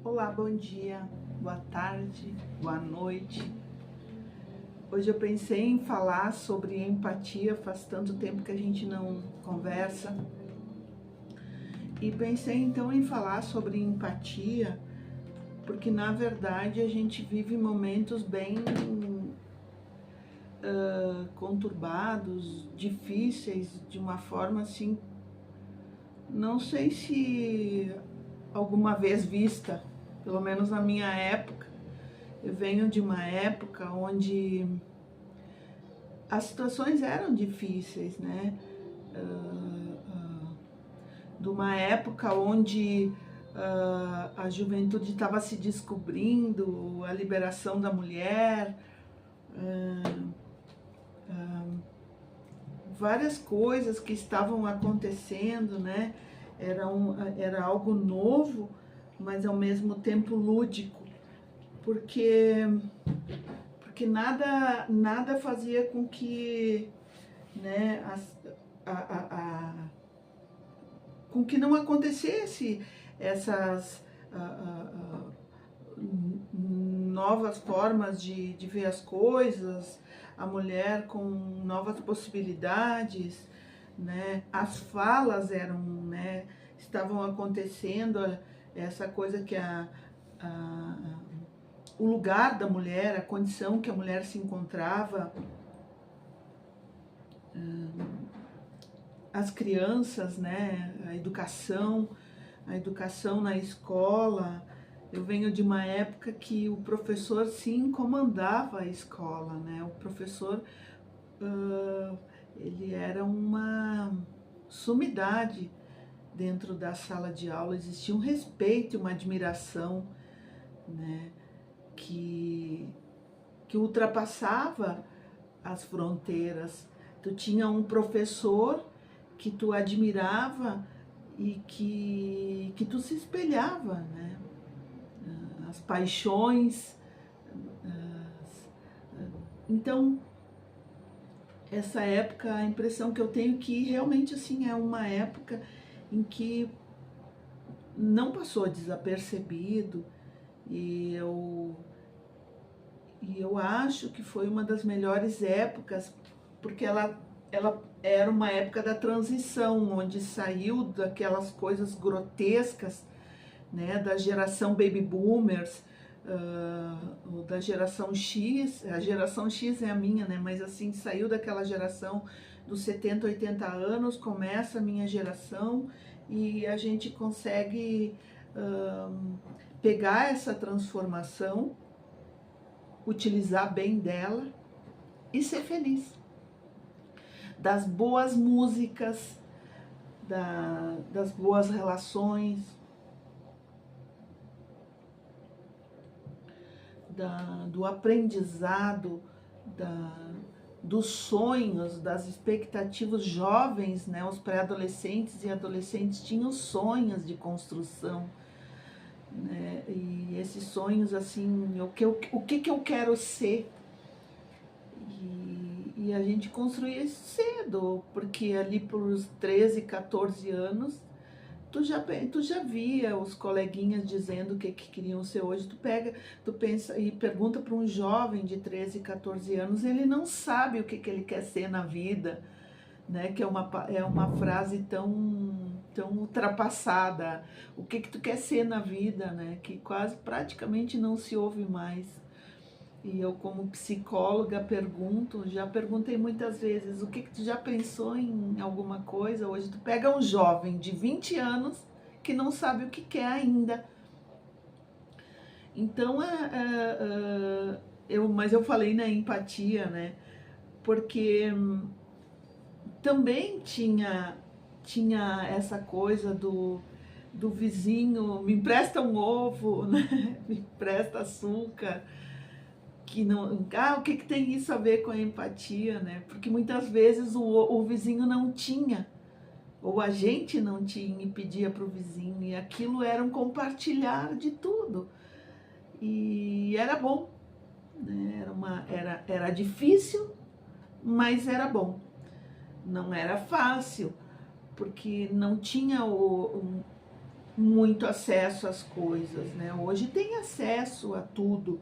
Olá, bom dia, boa tarde, boa noite. Hoje eu pensei em falar sobre empatia, faz tanto tempo que a gente não conversa. E pensei então em falar sobre empatia, porque na verdade a gente vive momentos bem conturbados, difíceis, de uma forma assim, não sei se alguma vez vista, pelo menos na minha época. Eu venho de uma época onde as situações eram difíceis, né? De uma época onde a juventude estava se descobrindo, a liberação da mulher, várias coisas que estavam acontecendo, né? Era algo novo, mas ao mesmo tempo lúdico, porque nada fazia com que, né, com que não acontecesse essas novas formas de ver as coisas, a mulher com novas possibilidades, né? As falas eram, né, estavam acontecendo, essa coisa que o lugar da mulher, a condição que a mulher se encontrava, as crianças, né, a educação na escola. Eu venho de uma época que o professor sim comandava a escola, né? O professor, ele era uma sumidade dentro da sala de aula, existia um respeito e uma admiração, né, que ultrapassava as fronteiras. Tu tinha um professor que tu admirava e que tu se espelhava, né? As paixões. Então, essa época, a impressão que eu tenho que realmente assim é uma época em que não passou desapercebido, e eu acho que foi uma das melhores épocas, porque ela era uma época da transição, onde saiu daquelas coisas grotescas, né, da geração baby boomers, da geração X. A geração X é a minha, né, mas assim, saiu daquela geração dos 70, 80 anos, começa a minha geração, e a gente consegue pegar essa transformação, utilizar bem dela e ser feliz. Das boas músicas, das boas relações, do aprendizado, dos sonhos, das expectativas jovens, né? Os pré-adolescentes e adolescentes tinham sonhos de construção, né? E esses sonhos, assim, o que eu quero ser? E a gente construía isso cedo, porque ali pelos 13, 14 anos, tu já via os coleguinhas dizendo o que queriam ser hoje. Tu pensa e pergunta para um jovem de 13, 14 anos, ele não sabe o que ele quer ser na vida, né? Que é uma frase tão ultrapassada. O que tu quer ser na vida, né? Que quase praticamente não se ouve mais. E eu, como psicóloga, já perguntei muitas vezes: o que tu já pensou em alguma coisa hoje? Tu pega um jovem de 20 anos que não sabe o que quer ainda. Então, mas eu falei na empatia, né? Porque também tinha essa coisa do vizinho, me empresta um ovo, né? Me empresta açúcar. Que não, o que tem isso a ver com a empatia, né? Porque muitas vezes o vizinho não tinha, ou a gente não tinha e pedia para o vizinho, e aquilo era um compartilhar de tudo. E era bom, né? Era difícil, mas era bom. Não era fácil, porque não tinha muito acesso às coisas, né? Hoje tem acesso a tudo.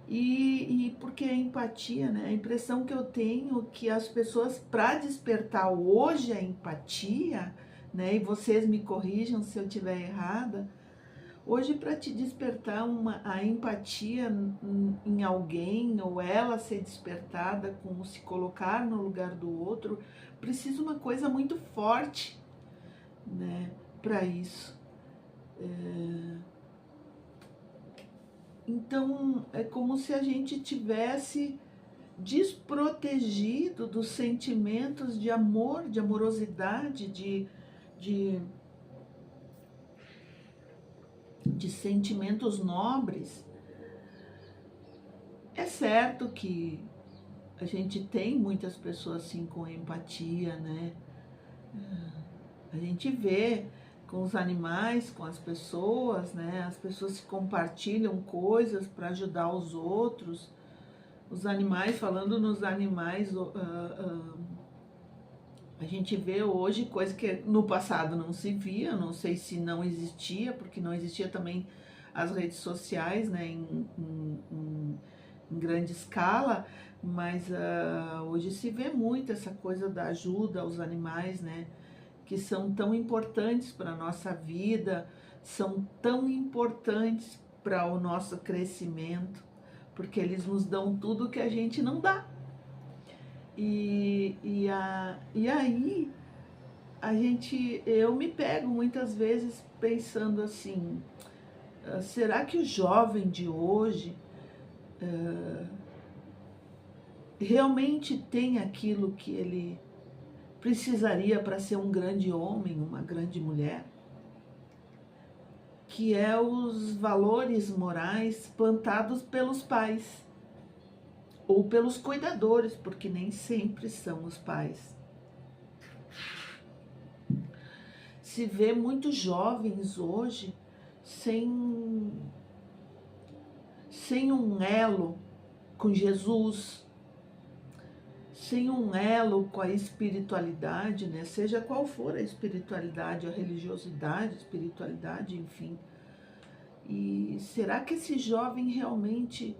E porque a empatia, né? A impressão que eu tenho que as pessoas, para despertar hoje a empatia, né? E vocês me corrijam se eu estiver errada, hoje para te despertar a empatia em alguém, ou ela ser despertada, como se colocar no lugar do outro, precisa uma coisa muito forte, né? Para isso. Então, é como se a gente tivesse desprotegido dos sentimentos de amor, de amorosidade, de, de sentimentos nobres. É certo que a gente tem muitas pessoas assim com empatia, né? A gente vê com os animais, com as pessoas, né? As pessoas se compartilham coisas para ajudar os outros. Os animais, falando nos animais, a gente vê hoje coisa que no passado não se via, não sei se não existia, porque não existia também as redes sociais, né, em grande escala, mas hoje se vê muito essa coisa da ajuda aos animais, né, que são tão importantes para a nossa vida, são tão importantes para o nosso crescimento, porque eles nos dão tudo que a gente não dá. E aí eu me pego muitas vezes pensando assim, será que o jovem de hoje realmente tem aquilo que ele precisaria para ser um grande homem, uma grande mulher? Que é os valores morais plantados pelos pais ou pelos cuidadores, porque nem sempre são os pais. Se vê muitos jovens hoje sem um elo com Jesus, sem um elo com a espiritualidade, né? Seja qual for a espiritualidade, a religiosidade, a espiritualidade, enfim. E será que esse jovem realmente...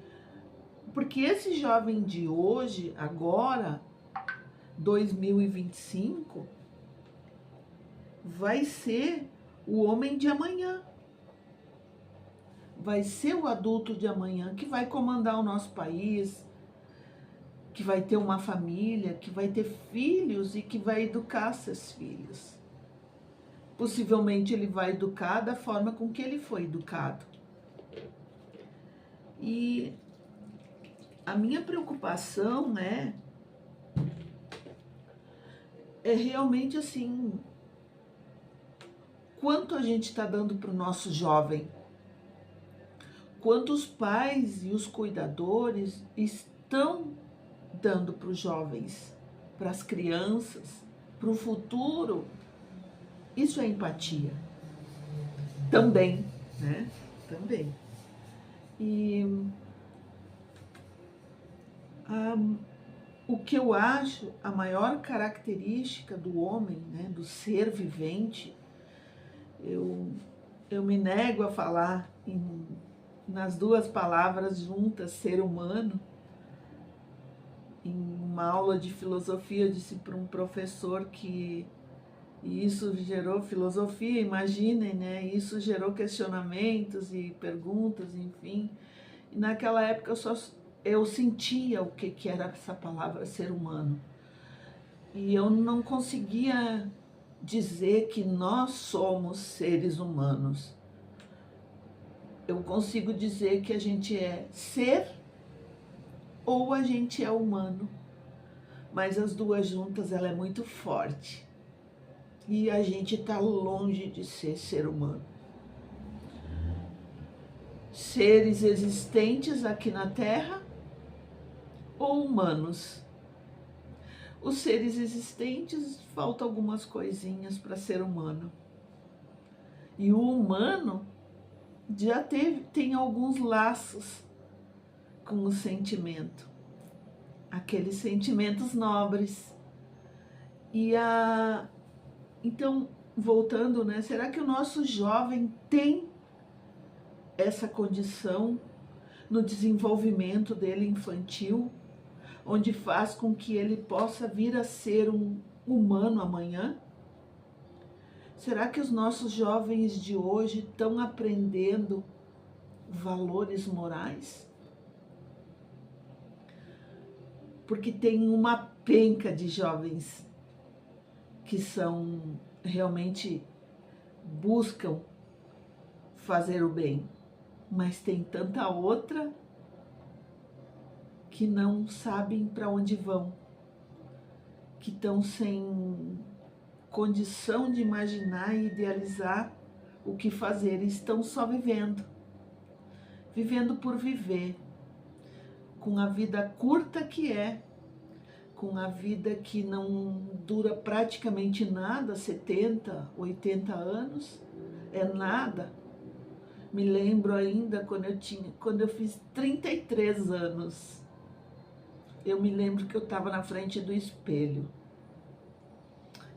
Porque esse jovem de hoje, agora, 2025, vai ser o homem de amanhã. Vai ser o adulto de amanhã que vai comandar o nosso país, que vai ter uma família, que vai ter filhos e que vai educar seus filhos. Possivelmente ele vai educar da forma com que ele foi educado. E a minha preocupação é realmente assim, quanto a gente está dando para o nosso jovem, quanto os pais e os cuidadores estão dando para os jovens, para as crianças, para o futuro. Isso é empatia. Também, né? Também. E o que eu acho a maior característica do homem, né, do ser vivente, eu me nego a falar nas duas palavras juntas, ser humano. Em uma aula de filosofia, eu disse para um professor que isso gerou filosofia, imaginem, né? Isso gerou questionamentos e perguntas, enfim. E naquela época eu sentia o que era essa palavra ser humano. E eu não conseguia dizer que nós somos seres humanos. Eu consigo dizer que a gente é ser ou a gente é humano. Mas as duas juntas, ela é muito forte. E a gente está longe de ser ser humano. Seres existentes aqui na Terra ou humanos. Os seres existentes, faltam algumas coisinhas para ser humano. E o humano já tem alguns laços com o sentimento. Aqueles sentimentos nobres. Então, voltando, né? Será que o nosso jovem tem essa condição no desenvolvimento dele infantil, onde faz com que ele possa vir a ser um humano amanhã? Será que os nossos jovens de hoje estão aprendendo valores morais? Porque tem uma penca de jovens que são realmente buscam fazer o bem, mas tem tanta outra que não sabem para onde vão, que estão sem condição de imaginar e idealizar o que fazer, estão só vivendo por viver, com a vida curta que é, com a vida que não dura praticamente nada, 70, 80 anos, é nada. Me lembro ainda quando eu fiz 33 anos, eu me lembro que eu estava na frente do espelho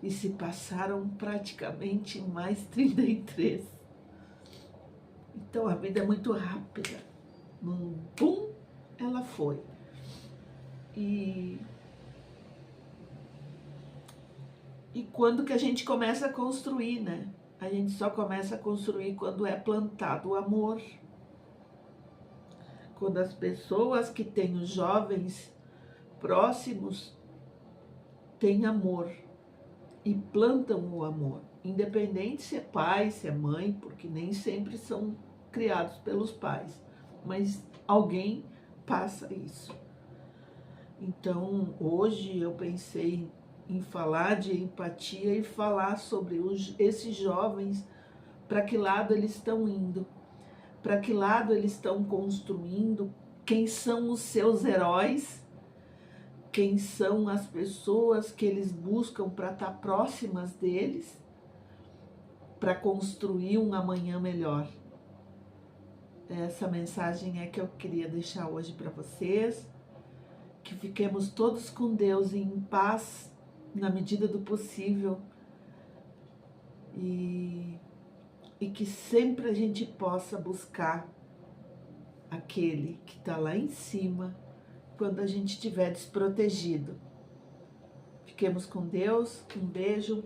e se passaram praticamente mais 33. Então a vida é muito rápida, num pum, ela foi. E quando que a gente começa a construir, né? A gente só começa a construir quando é plantado o amor. Quando as pessoas que têm os jovens próximos têm amor e plantam o amor. Independente se é pai, se é mãe, porque nem sempre são criados pelos pais, mas alguém passa isso. Então, hoje eu pensei em falar de empatia e falar sobre esses jovens, para que lado eles estão indo, para que lado eles estão construindo, quem são os seus heróis, quem são as pessoas que eles buscam para estar próximas deles, para construir um amanhã melhor. Essa mensagem é que eu queria deixar hoje para vocês, que fiquemos todos com Deus e em paz, na medida do possível, e que sempre a gente possa buscar aquele que está lá em cima quando a gente estiver desprotegido. Fiquemos com Deus, um beijo,